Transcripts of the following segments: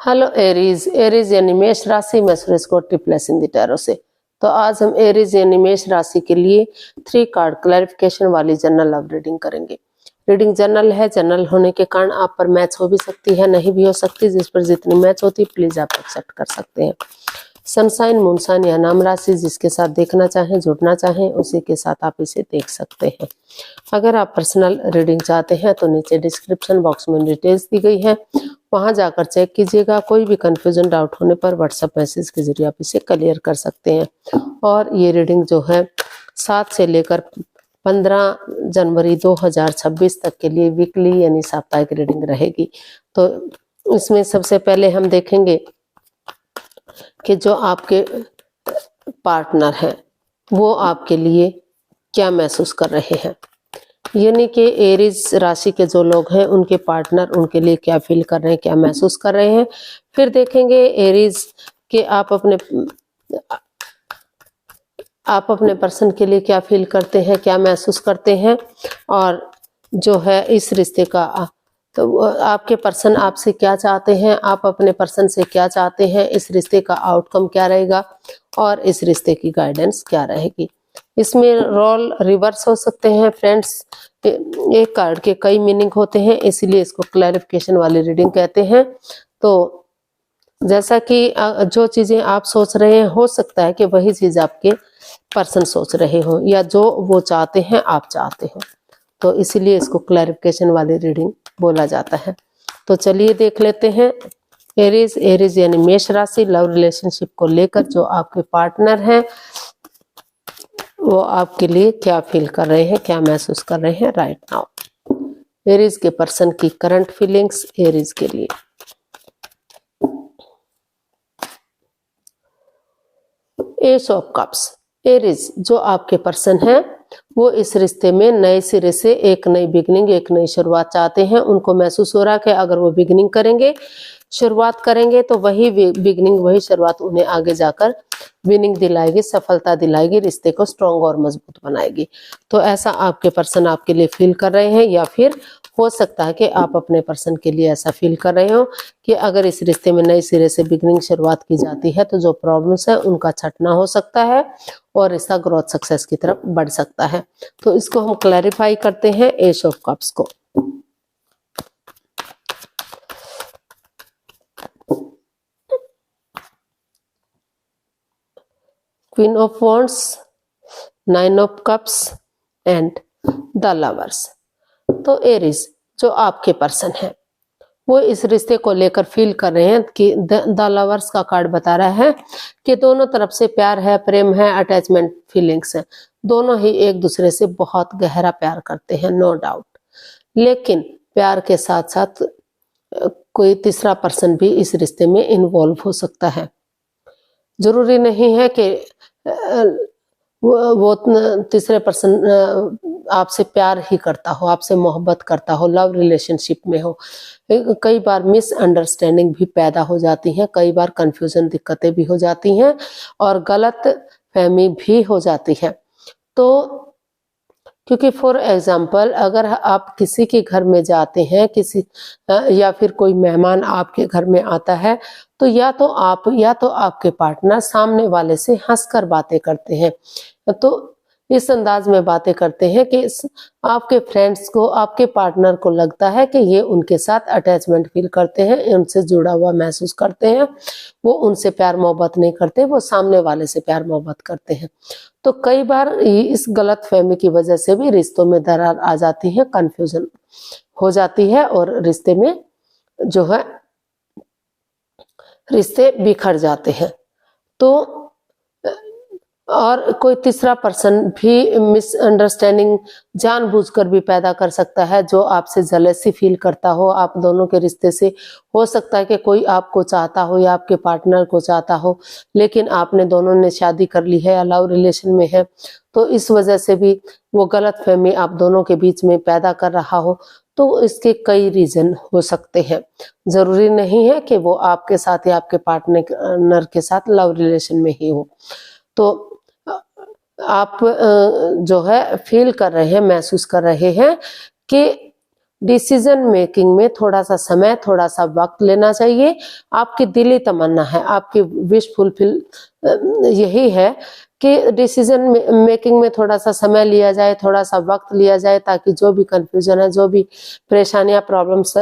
Hello Aries. Aries यानी मेष राशि में सुरेश कोटी प्लस इन द टैरो से। तो आज हम एरीज यानी मेष राशि के लिए 3 कार्ड क्लैरिफिकेशन वाली जनरल लव रीडिंग करेंगे। रीडिंग जनरल है, जनरल होने के कारण आप पर मैच हो भी सकती है, नहीं भी हो सकती। जिस पर जितनी मैच होती है प्लीज आप एक्सेप्ट कर सकते हैं। सनसाइन, मूनसाइन या नाम राशि जिसके साथ देखना चाहें, जुड़ना चाहें, उसी के साथ आप इसे देख सकते हैं। अगर आप पर्सनल रीडिंग चाहते हैं तो नीचे डिस्क्रिप्शन बॉक्स में डिटेल्स दी गई है, वहां जाकर चेक कीजिएगा। कोई भी कंफ्यूजन डाउट होने पर व्हाट्सएप मैसेज के जरिए आप इसे क्लियर कर सकते हैं। और ये रीडिंग जो है 7 से लेकर 15 जनवरी 2026 तक के लिए वीकली यानी साप्ताहिक रीडिंग रहेगी। तो इसमें सबसे पहले हम देखेंगे कि जो आपके पार्टनर हैं वो आपके लिए क्या महसूस कर रहे हैं, यानी कि एरीज राशि के जो लोग हैं उनके पार्टनर उनके लिए क्या फील कर रहे हैं, क्या महसूस कर रहे हैं। फिर देखेंगे एरीज के आप अपने पर्सन के लिए क्या फील करते हैं, क्या महसूस करते हैं। और जो है इस रिश्ते का तो आपके पर्सन आपसे क्या चाहते हैं, आप अपने पर्सन से क्या चाहते हैं, इस रिश्ते का आउटकम क्या रहेगा और इस रिश्ते की गाइडेंस क्या रहेगी। इसमें रोल रिवर्स हो सकते हैं फ्रेंड्स। एक कार्ड के कई मीनिंग होते हैं, इसलिए इसको क्लैरिफिकेशन वाली रीडिंग कहते हैं। तो जैसा कि जो चीजें आप सोच रहे हैं हो सकता है कि वही चीज आपके पर्सन सोच रहे हो या जो वो चाहते हैं आप चाहते हो, तो इसीलिए इसको क्लैरिफिकेशन वाली रीडिंग बोला जाता है। तो चलिए देख लेते हैं एरीज। एरीज यानी मेष राशि, लव रिलेशनशिप को लेकर जो आपके पार्टनर हैं वो आपके लिए क्या फील कर रहे हैं, क्या महसूस कर रहे हैं राइट नाउ। एरीज के पर्सन की करंट फीलिंग्स एरीज के लिए। S of cups. एरीज जो आपके पर्सन हैं वो इस रिश्ते में नए सिरे से एक नई बिगनिंग, एक नई शुरुआत चाहते हैं। उनको महसूस हो रहा है कि अगर वो बिगनिंग करेंगे, शुरुआत करेंगे तो वही बिगनिंग, वही शुरुआत उन्हें आगे जाकर विनिंग दिलाएगी, सफलता दिलाएगी, रिश्ते को स्ट्रॉन्ग और मजबूत बनाएगी। तो ऐसा आपके पर्सन आपके लिए फील कर रहे हैं, या फिर हो सकता है कि आप अपने पर्सन के लिए ऐसा फील कर रहे हो कि अगर इस रिश्ते में नए सिरे से बिगनिंग शुरुआत की जाती है तो जो प्रॉब्लम्स है उनका छटना हो सकता है और इसका ग्रोथ सक्सेस की तरफ बढ़ सकता है। तो इसको हम क्लैरिफाई करते हैं एस ऑफ कप्स को। Queen of wands, 9 of cups and the lovers. तो एरीज जो आपके पर्सन है वो इस रिश्ते को लेकर फील कर रहे हैं कि द लवर्स का कार्ड बता रहा है कि दोनों तरफ से प्यार है, प्रेम है, अटैचमेंट फीलिंग्स है। दोनों ही एक दूसरे से बहुत गहरा प्यार करते हैं, नो डाउट। लेकिन प्यार के साथ साथ कोई तीसरा पर्सन भी इस रिश्ते में इन्वॉल्व हो सकता है। जरूरी नहीं है कि वो तीसरे पर्सन आपसे प्यार ही करता हो, आपसे मोहब्बत करता हो, लव रिलेशनशिप में हो। कई बार मिसअंडरस्टैंडिंग भी पैदा हो जाती है, कई बार कंफ्यूजन, दिक्कतें भी हो जाती हैं और गलत फहमी भी हो जाती है। तो क्योंकि फॉर एग्जाम्पल अगर आप किसी के घर में जाते हैं, या फिर कोई मेहमान आपके घर में आता है तो या तो आपके पार्टनर सामने वाले से हंसकर बातें करते हैं। तो इस अंदाज में बातें करते हैं कि आपके फ्रेंड्स को, आपके पार्टनर को लगता है कि ये उनके साथ अटैचमेंट फील करते हैं, उनसे जुड़ा हुआ महसूस करते हैं। वो उनसे प्यार मोहब्बत नहीं करते, वो सामने वाले से प्यार मोहब्बत करते हैं। तो कई बार इस गलत फहमी की वजह से भी रिश्तों में दरार आ जाती है, कंफ्यूजन हो जाती है और रिश्ते में जो है रिश्ते बिखर जाते हैं। तो और कोई तीसरा पर्सन भी मिसअंडरस्टैंडिंग जानबूझकर भी पैदा कर सकता है, जो आपसे जेलसी फील करता हो आप दोनों के रिश्ते से। हो सकता है कि कोई आपको चाहता हो या आपके पार्टनर को चाहता हो, लेकिन आपने दोनों ने शादी कर ली है या लव रिलेशन में है, तो इस वजह से भी वो गलत फहमी आप दोनों के बीच में पैदा कर रहा हो। तो इसके कई रीजन हो सकते हैं, जरूरी नहीं है कि वो आपके साथ या आपके पार्टनर के साथ लव रिलेशन में ही हो। तो आप जो है फील कर रहे हैं, महसूस कर रहे हैं कि डिसीजन मेकिंग में थोड़ा सा समय, थोड़ा सा वक्त लेना चाहिए। आपकी दिली तमन्ना है, आपकी विश फुलफिल यही है कि डिसीजन मेकिंग में थोड़ा सा समय लिया जाए, थोड़ा सा वक्त लिया जाए, ताकि जो भी कंफ्यूजन है, जो भी परेशानियां, प्रॉब्लम्स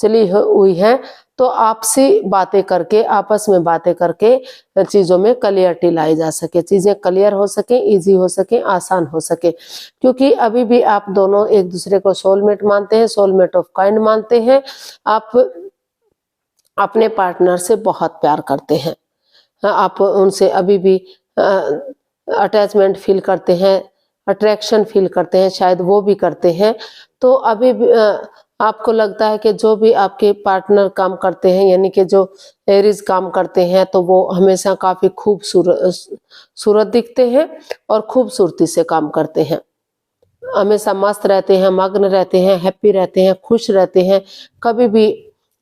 चली हुई है, तो आपसी बातें करके, आपस में बातें करके चीजों में क्लियरिटी लाई जा सके, चीजें क्लियर हो सके, इजी हो सके, आसान हो सके। क्योंकि अभी भी आप दोनों एक दूसरे को सोलमेट मानते हैं, सोलमेट ऑफ काइंड मानते हैं। आप अपने पार्टनर से बहुत प्यार करते हैं, आप उनसे अभी भी अटैचमेंट फील करते हैं, अट्रैक्शन फील करते हैं, शायद वो भी करते हैं। तो अभी भी आपको लगता है कि जो भी आपके पार्टनर काम करते हैं, यानी कि जो एरीज काम करते हैं, तो वो हमेशा काफी खूबसूरत दिखते हैं और खूबसूरती से काम करते हैं, हमेशा मस्त रहते हैं, मग्न रहते हैं, हैप्पी रहते हैं, खुश रहते हैं, कभी भी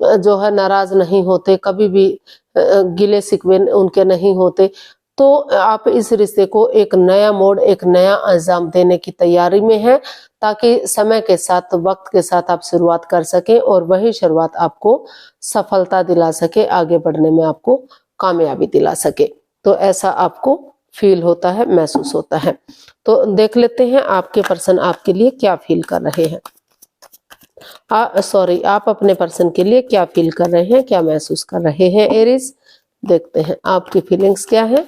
जो है नाराज नहीं होते, कभी भी गिले शिकवे उनके नहीं होते। तो आप इस रिश्ते को एक नया मोड़, एक नया अंजाम देने की तैयारी में हैं, ताकि समय के साथ, वक्त के साथ आप शुरुआत कर सकें और वही शुरुआत आपको सफलता दिला सके, आगे बढ़ने में आपको कामयाबी दिला सके। तो ऐसा आपको फील होता है, महसूस होता है। तो देख लेते हैं आपके पर्सन आपके लिए क्या फील कर रहे हैं। आप अपने पर्सन के लिए क्या फील कर रहे हैं, क्या महसूस कर रहे हैं एरीज। देखते हैं आपकी फीलिंग्स क्या है।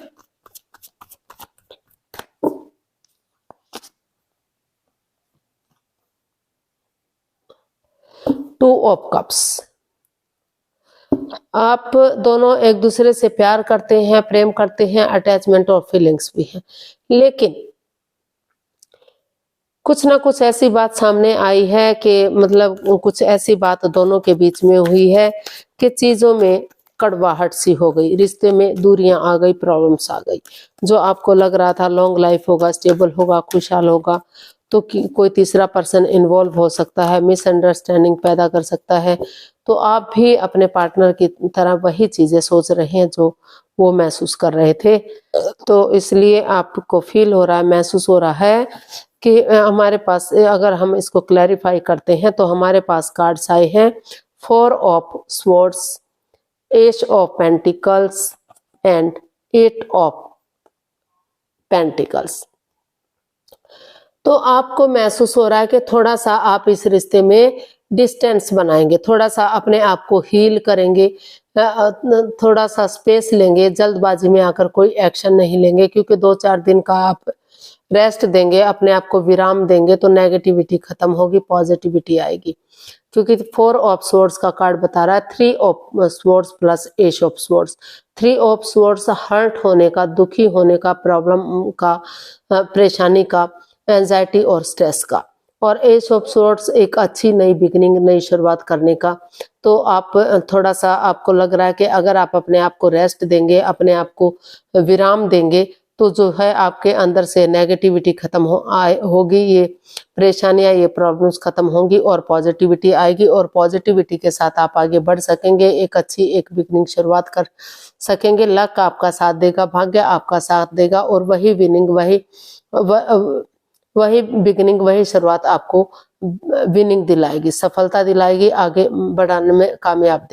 टू ऑफ कप्स, आप दोनों एक दूसरे से प्यार करते हैं, प्रेम करते हैं, अटैचमेंट और फीलिंग्स भी है, लेकिन कुछ ना कुछ ऐसी बात सामने आई है कि मतलब कुछ ऐसी बात दोनों के बीच में हुई है कि चीजों में कड़वाहट सी हो गई, रिश्ते में दूरियां आ गई, प्रॉब्लम्स आ गई। जो आपको लग रहा था लॉन्ग लाइफ होगा, स्टेबल होगा, खुशहाल होगा, तो कोई तीसरा पर्सन इन्वॉल्व हो सकता है, मिसअंडरस्टैंडिंग पैदा कर सकता है। तो आप भी अपने पार्टनर की तरह वही चीजें सोच रहे हैं जो वो महसूस कर रहे थे। तो इसलिए आपको फील हो रहा है, महसूस हो रहा है कि हमारे पास, अगर हम इसको क्लैरिफाई करते हैं, तो हमारे पास कार्ड्स आए हैं 4 of swords, ace of pentacles and 8 of pentacles. तो आपको महसूस हो रहा है कि थोड़ा सा आप इस रिश्ते में डिस्टेंस बनाएंगे, थोड़ा सा अपने आप को हील करेंगे, थोड़ा सा स्पेस लेंगे, जल्दबाजी में आकर कोई एक्शन नहीं लेंगे, क्योंकि 2-4 दिन का आप रेस्ट देंगे, अपने आप को विराम देंगे, तो नेगेटिविटी खत्म होगी, पॉजिटिविटी आएगी। क्योंकि 4 ऑफ स्वॉर्ड्स का कार्ड बता रहा है 3 of swords plus ace of swords. 3 of swords hurt होने का, दुखी होने का, प्रॉब्लम का, परेशानी का, एंजाइटी और स्ट्रेस का, और एज ऑफ स्वॉर्ड्स एक अच्छी नई बिगिनिंग, नई शुरुआत करने का। तो आप थोड़ा सा, आपको लग रहा है कि अगर आप अपने आप को रेस्ट देंगे, अपने आप को विराम देंगे, तो जो है आपके अंदर से नेगेटिविटी खत्म होगी, ये परेशानियां, ये प्रॉब्लम्स खत्म होंगी और पॉजिटिविटी आएगी, और पॉजिटिविटी के साथ आप आगे बढ़ सकेंगे, एक अच्छी एक बिगनिंग शुरुआत कर सकेंगे। लक आपका साथ देगा, भाग्य आपका साथ देगा, और वही विनिंग, वही बिगिनिंग, वही शुरुआत आपको विनिंग दिलाएगी, सफलता दिलाएगी, आगे बढ़ाने में कामयाब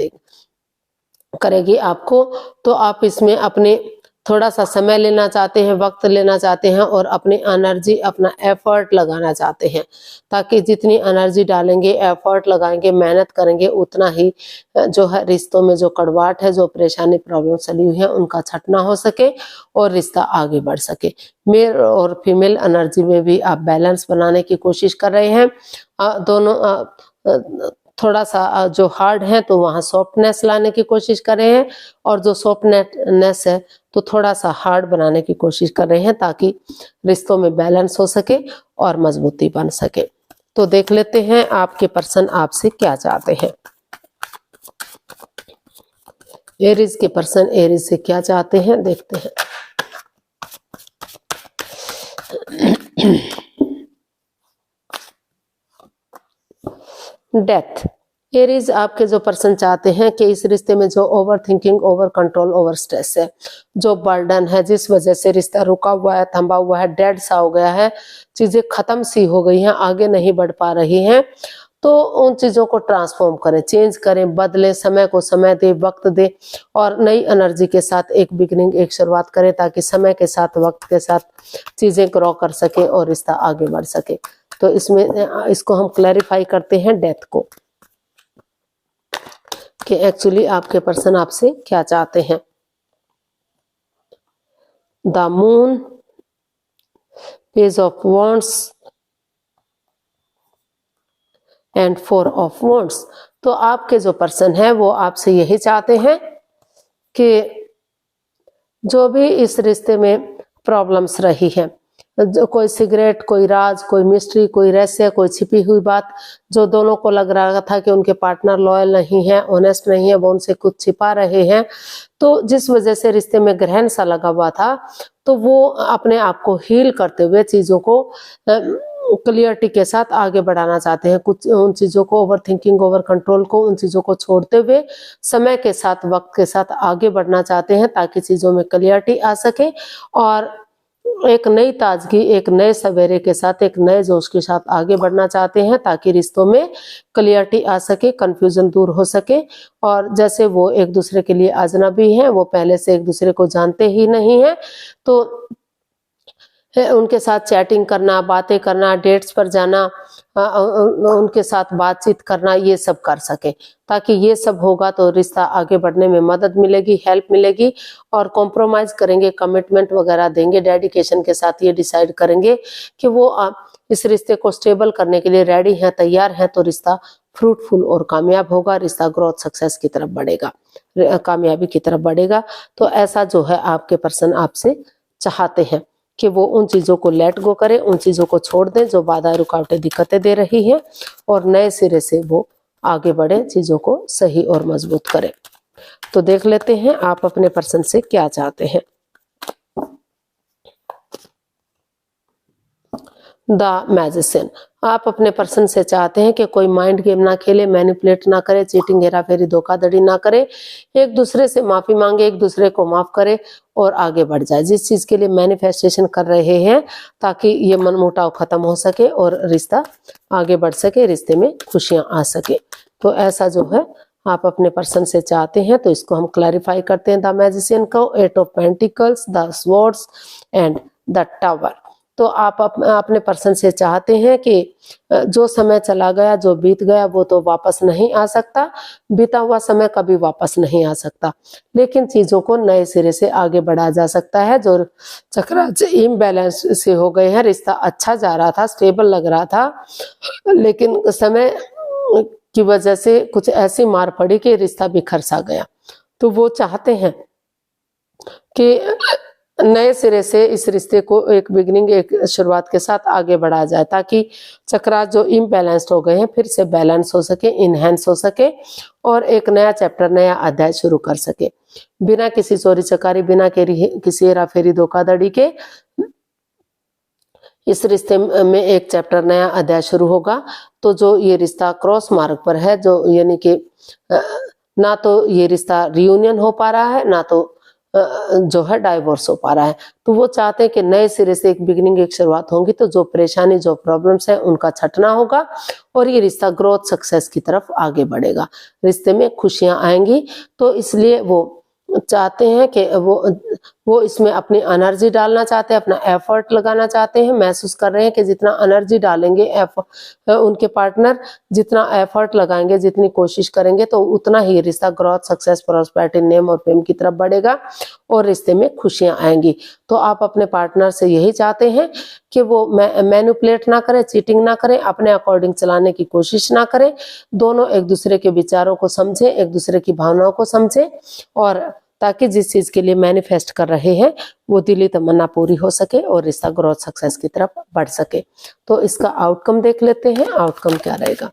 करेगी आपको। तो आप इसमें अपने थोड़ा सा समय लेना चाहते हैं, वक्त लेना चाहते हैं, और अपनी एनर्जी, अपना एफर्ट लगाना चाहते हैं, ताकि जितनी एनर्जी डालेंगे, एफर्ट लगाएंगे, मेहनत करेंगे, उतना ही जो है रिश्तों में जो कड़वाहट है, जो परेशानी, प्रॉब्लम चली हुई है, उनका छटना हो सके और रिश्ता आगे बढ़ सके। मेल और फीमेल एनर्जी में भी आप बैलेंस बनाने की कोशिश कर रहे हैं। दोनों थोड़ा सा जो हार्ड है, तो वहाँ सॉफ्टनेस लाने की कोशिश कर रहे हैं, और जो सॉफ्टनेस है, तो थोड़ा सा हार्ड बनाने की कोशिश कर रहे हैं, ताकि रिश्तों में बैलेंस हो सके और मजबूती बन सके। तो देख लेते हैं आपके पर्सन आपसे क्या चाहते हैं। एरीज के पर्सन एरीज से क्या चाहते हैं, देखते हैं। डेथ। एरीज आपके जो पर्सन चाहते हैं कि इस रिश्ते में जो over thinking, over control, over stress है, जो बर्डन है, जिस वजह से रिश्ता रुका हुआ है, थमा हुआ है, डेड सा हो गया है, चीजें खत्म सी हो गई हैं, आगे नहीं बढ़ पा रही हैं, तो उन चीजों को ट्रांसफॉर्म करें, चेंज करें, बदलें, समय को समय दे, वक्त दे और नई एनर्जी के साथ एक बिगिनिंग, एक शुरुआत करें ताकि समय के साथ, वक्त के साथ चीजें ग्रो कर सके और रिश्ता आगे बढ़ सके। तो इसमें इसको हम क्लैरिफाई करते हैं डेथ को कि एक्चुअली आपके पर्सन आपसे क्या चाहते हैं। The moon, page of wands and 4 of wands. तो आपके जो पर्सन है वो आपसे यही चाहते हैं कि जो भी इस रिश्ते में प्रॉब्लम्स रही है, कोई सिगरेट, कोई राज, कोई मिस्ट्री, कोई रहस्य, कोई छिपी हुई बात, जो दोनों को लग रहा था कि उनके पार्टनर लॉयल नहीं है, ऑनेस्ट नहीं है, वो उनसे कुछ छिपा रहे हैं, तो जिस वजह से रिश्ते में ग्रहण सा लगा हुआ था, तो वो अपने आप को हील करते हुए चीजों को क्लियरिटी के साथ आगे बढ़ाना चाहते हैं। कुछ उन चीजों को, ओवर थिंकिंग, ओवर कंट्रोल को, उन चीजों को छोड़ते हुए समय के साथ, वक्त के साथ आगे बढ़ना चाहते हैं ताकि चीजों में क्लियरिटी आ सके और एक नई ताजगी, एक नए सवेरे के साथ, एक नए जोश के साथ आगे बढ़ना चाहते हैं ताकि रिश्तों में क्लियरिटी आ सके, कंफ्यूजन दूर हो सके। और जैसे वो एक दूसरे के लिए अजनबी हैं, वो पहले से एक दूसरे को जानते ही नहीं है, तो उनके साथ चैटिंग करना, बातें करना, डेट्स पर जाना, उनके साथ बातचीत करना, ये सब कर सके ताकि ये सब होगा तो रिश्ता आगे बढ़ने में मदद मिलेगी, हेल्प मिलेगी। और कॉम्प्रोमाइज करेंगे, कमिटमेंट वगैरह देंगे, डेडिकेशन के साथ ये डिसाइड करेंगे कि वो इस रिश्ते को स्टेबल करने के लिए रेडी हैं, तैयार हैं, तो रिश्ता फ्रूटफुल और कामयाब होगा, रिश्ता ग्रोथ, सक्सेस की तरफ बढ़ेगा, कामयाबी की तरफ बढ़ेगा। तो ऐसा जो है आपके पर्सन आपसे चाहते हैं कि वो उन चीजों को लेट गो करें, उन चीजों को छोड़ दें जो बाधा, रुकावटें, दिक्कतें दे रही हैं और नए सिरे से वो आगे बढ़े, चीजों को सही और मजबूत करें। तो देख लेते हैं आप अपने पर्सन से क्या चाहते हैं। द मैजिशियन, आप अपने पर्सन से चाहते हैं कि कोई माइंड गेम ना खेले, मैनिपुलेट ना करे, चीटिंग, हेराफेरी, धोखाधड़ी ना करे, एक दूसरे से माफी मांगे, एक दूसरे को माफ करे और आगे बढ़ जाए। जिस चीज के लिए मैनिफेस्टेशन कर रहे हैं ताकि ये मनमुटाव खत्म हो सके और रिश्ता आगे बढ़ सके, रिश्ते में खुशियां आ सके। तो ऐसा जो है आप अपने पर्सन से चाहते हैं, तो इसको हम क्लैरिफाई करते हैं द मैजिशियन को। 8 of pentacles, the swords and the tower. तो आप अपने पर्सन से चाहते हैं कि जो समय चला गया, जो बीत गया, वो तो वापस नहीं आ सकता, बीता हुआ समय कभी वापस नहीं आ सकता, लेकिन चीजों को नए सिरे से आगे बढ़ाया जा सकता है। जो चक्राच इम्बैलेंस से हो गए हैं, रिश्ता अच्छा जा रहा था, स्टेबल लग रहा था, लेकिन समय की वजह से कुछ ऐसी मार पड़ी कि रिश्ता बिखर सा गया। तो वो चाहते हैं कि नए सिरे से इस रिश्ते को एक बिगिनिंग, एक शुरुआत के साथ आगे बढ़ाया जाए ताकि चक्रा जो इम्बैलेंस्ड हो गए हैं फिर से बैलेंस हो सके, इनहेंस हो सके और एक नया चैप्टर, नया अध्याय शुरू कर सके बिना किसी चोरी चकारी, बिना किसी हेराफेरी, धोखाधड़ी के। इस रिश्ते में एक चैप्टर, नया अध्याय शुरू होगा। तो जो ये रिश्ता क्रॉस मार्ग पर है, जो यानी कि ना तो ये रिश्ता रियूनियन हो पा रहा है, ना तो जो है डाइवोर्स हो पा रहा है, तो वो चाहते हैं कि नए सिरे से एक बिगिनिंग, एक शुरुआत होगी। तो जो परेशानी, जो प्रॉब्लम्स है, उनका छटना होगा और ये रिश्ता ग्रोथ, सक्सेस की तरफ आगे बढ़ेगा, रिश्ते में खुशियां आएंगी। तो इसलिए वो चाहते हैं कि वो इसमें अपनी एनर्जी डालना चाहते हैं, अपना एफर्ट लगाना चाहते हैं। महसूस कर रहे हैं कि जितना एनर्जी डालेंगे उनके पार्टनर, जितना एफर्ट लगाएंगे, जितनी कोशिश करेंगे, तो उतना ही रिश्ता ग्रोथ, सक्सेस, प्रॉस्पेरिटी, नेम और फेम की तरफ बढ़ेगा और रिश्ते में खुशियां आएंगी। तो आप अपने पार्टनर से यही चाहते हैं कि वो मैनिपुलेट ना करें, चीटिंग ना करें, अपने अकॉर्डिंग चलाने की कोशिश ना करें। दोनों एक दूसरे के विचारों को समझें, एक दूसरे की भावनाओं को समझें और ताकि जिस चीज के लिए मैनिफेस्ट कर रहे हैं वो दिली तमन्ना पूरी हो सके और रिश्ता ग्रोथ, सक्सेस की तरफ बढ़ सके। तो इसका आउटकम देख लेते हैं, आउटकम क्या रहेगा।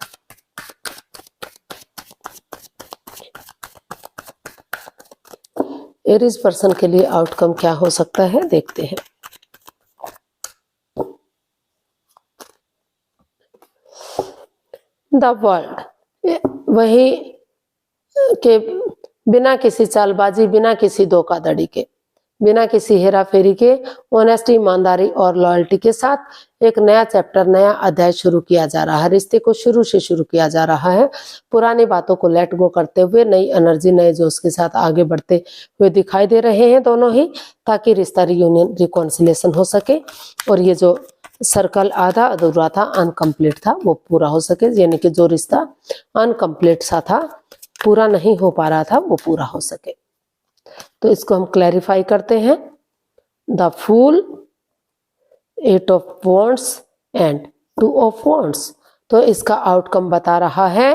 एरीज पर्सन के लिए आउटकम क्या हो सकता है, देखते हैं। द वर्ल्ड, वही के बिना किसी चालबाजी, बिना किसी धोखाधड़ी के बिना किसी हेरा फेरी के ऑनेस्टी, ईमानदारी और लॉयल्टी के साथ एक नया चैप्टर, नया अध्याय शुरू किया जा रहा है। रिश्ते को शुरू से शुरू किया जा रहा है। पुरानी बातों को लेट गो करते हुए नई एनर्जी, नए जोश के साथ आगे बढ़ते हुए दिखाई दे रहे हैं दोनों ही, ताकि रिश्ता रियूनियन, रिकॉन्सिलेशन हो सके और ये जो सर्कल आधा अधूरा था, अनकम्प्लीट था, वो पूरा हो सके। यानी कि जो रिश्ता अनकम्प्लीट सा था, पूरा नहीं हो पा रहा था, वो पूरा हो सके। तो इसको हम क्लैरिफाई करते हैं। The fool, 8 of wands and 2 of wands. तो इसका आउटकम बता रहा है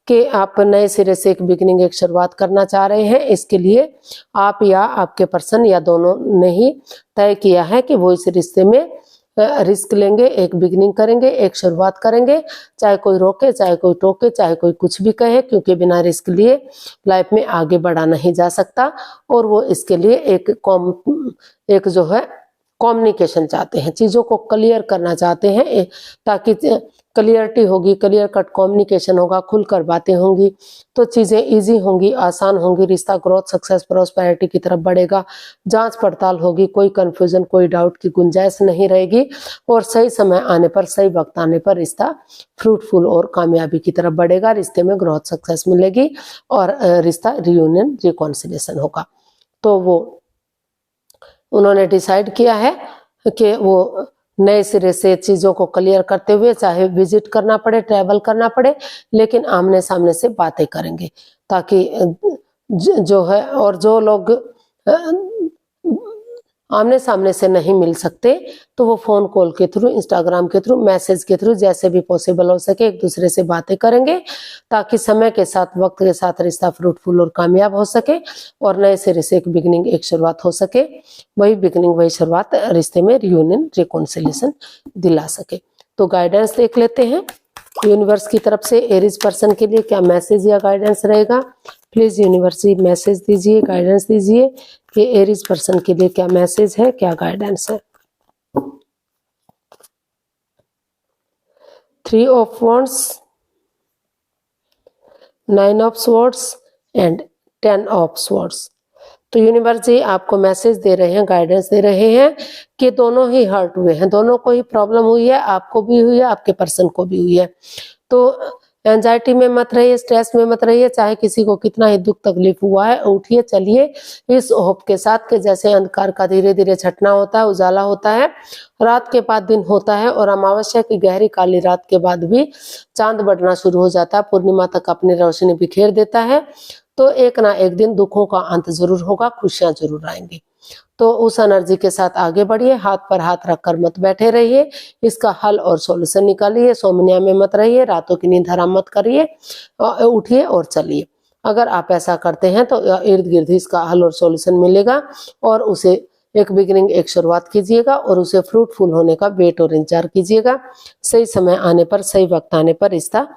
कि आप नए सिरे से एक बिगिनिंग, एक शुरुआत करना चाह रहे हैं। इसके लिए आप या आपके पर्सन या दोनों ने ही तय किया है कि वो इस रिश्ते में रिस्क लेंगे, एक बिगिनिंग करेंगे, एक शुरुआत करेंगे, चाहे कोई रोके, चाहे कोई टोके, चाहे कोई कुछ भी कहे, क्योंकि बिना रिस्क लिए लाइफ में आगे बढ़ा नहीं जा सकता। और वो इसके लिए एक जो है कम्युनिकेशन चाहते हैं, चीज़ों को क्लियर करना चाहते हैं, ताकि क्लियरिटी होगी, क्लियर कट कम्युनिकेशन होगा, खुलकर बातें होंगी तो चीज़ें इजी होंगी, आसान होंगी, रिश्ता ग्रोथ, सक्सेस, प्रॉस्पेरिटी की तरफ बढ़ेगा। जांच पड़ताल होगी, कोई कंफ्यूजन, कोई डाउट की गुंजाइश नहीं रहेगी और सही समय आने पर, सही वक्त आने पर रिश्ता फ्रूटफुल और कामयाबी की तरफ बढ़ेगा। रिश्ते में ग्रोथ, सक्सेस मिलेगी और रिश्ता रियूनियन, रिकॉन्सिलेशन होगा। तो वो उन्होंने डिसाइड किया है कि वो नए सिरे से चीज़ों को क्लियर करते हुए, चाहे विजिट करना पड़े, ट्रैवल करना पड़े, लेकिन आमने सामने से बातें करेंगे, ताकि जो है, और जो लोग आमने सामने से नहीं मिल सकते तो वो फोन कॉल के थ्रू, इंस्टाग्राम के थ्रू, मैसेज के थ्रू, जैसे भी पॉसिबल हो सके एक दूसरे से बातें करेंगे, ताकि समय के साथ, वक्त के साथ रिश्ता फ्रूटफुल और कामयाब हो सके और नए सिरे से एक बिगिनिंग, एक शुरुआत हो सके। वही बिगिनिंग, वही शुरुआत रिश्ते में रियूनियन, रिकॉन्सिलेशन दिला सके। तो गाइडेंस देख लेते हैं यूनिवर्स की तरफ से एरीज पर्सन के लिए क्या मैसेज या गाइडेंस रहेगा। प्लीज यूनिवर्स मैसेज दीजिए, गाइडेंस दीजिए कि एरीज पर्सन के लिए क्या मैसेज है, क्या गाइडेंस है। 3 of wands, 9 of swords and 10 of swords. तो यूनिवर्स जी आपको मैसेज दे रहे हैं, गाइडेंस दे रहे हैं कि दोनों ही हर्ट हुए हैं, दोनों को ही प्रॉब्लम हुई है, आपको भी हुई है, आपके पर्सन को भी हुई है। तो एंजाइटी में मत रहिए, स्ट्रेस में मत रहिए, चाहे किसी को कितना ही दुख तकलीफ हुआ है, उठिए, चलिए इस होप के साथ कि जैसे अंधकार का धीरे धीरे छटना होता है, उजाला होता है, रात के बाद दिन होता है और अमावस्या की गहरी काली रात के बाद भी चांद बढ़ना शुरू हो जाता है, पूर्णिमा तक अपनी रोशनी बिखेर देता है। तो एक ना एक दिन दुखों का अंत जरूर होगा, खुशियां जरूर आएंगी। तो उस एनर्जी के साथ आगे बढ़िए, हाथ पर हाथ रखकर मत बैठे रहिए, इसका हल और सॉल्यूशन निकालिए। सोमनिया में मत रहिए, रातों की नींद हराम मत करिए, उठिए और चलिए। अगर आप ऐसा करते हैं तो इर्द गिर्द इसका हल और सॉल्यूशन मिलेगा और उसे एक बिगिनिंग, एक शुरुआत कीजिएगा और उसे फ्रूटफुल होने का वेट और इंतजार कीजिएगा। सही समय आने पर, सही वक्त आने पर रिश्ता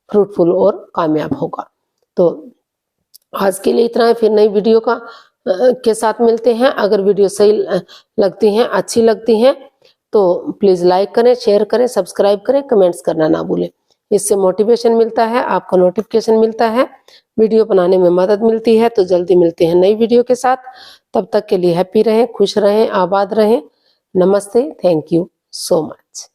फ्रूटफुल और कामयाब होगा। तो आज के लिए इतना है, फिर नई वीडियो के साथ मिलते हैं। अगर वीडियो सही लगती हैं, अच्छी लगती हैं तो प्लीज लाइक करें, शेयर करें, सब्सक्राइब करें, कमेंट्स करना ना भूलें। इससे मोटिवेशन मिलता है, आपका नोटिफिकेशन मिलता है, वीडियो बनाने में मदद मिलती है। तो जल्दी मिलते हैं नई वीडियो के साथ, तब तक के लिए हैप्पी रहें, खुश रहें, आबाद रहें। नमस्ते, थैंक यू सो मच।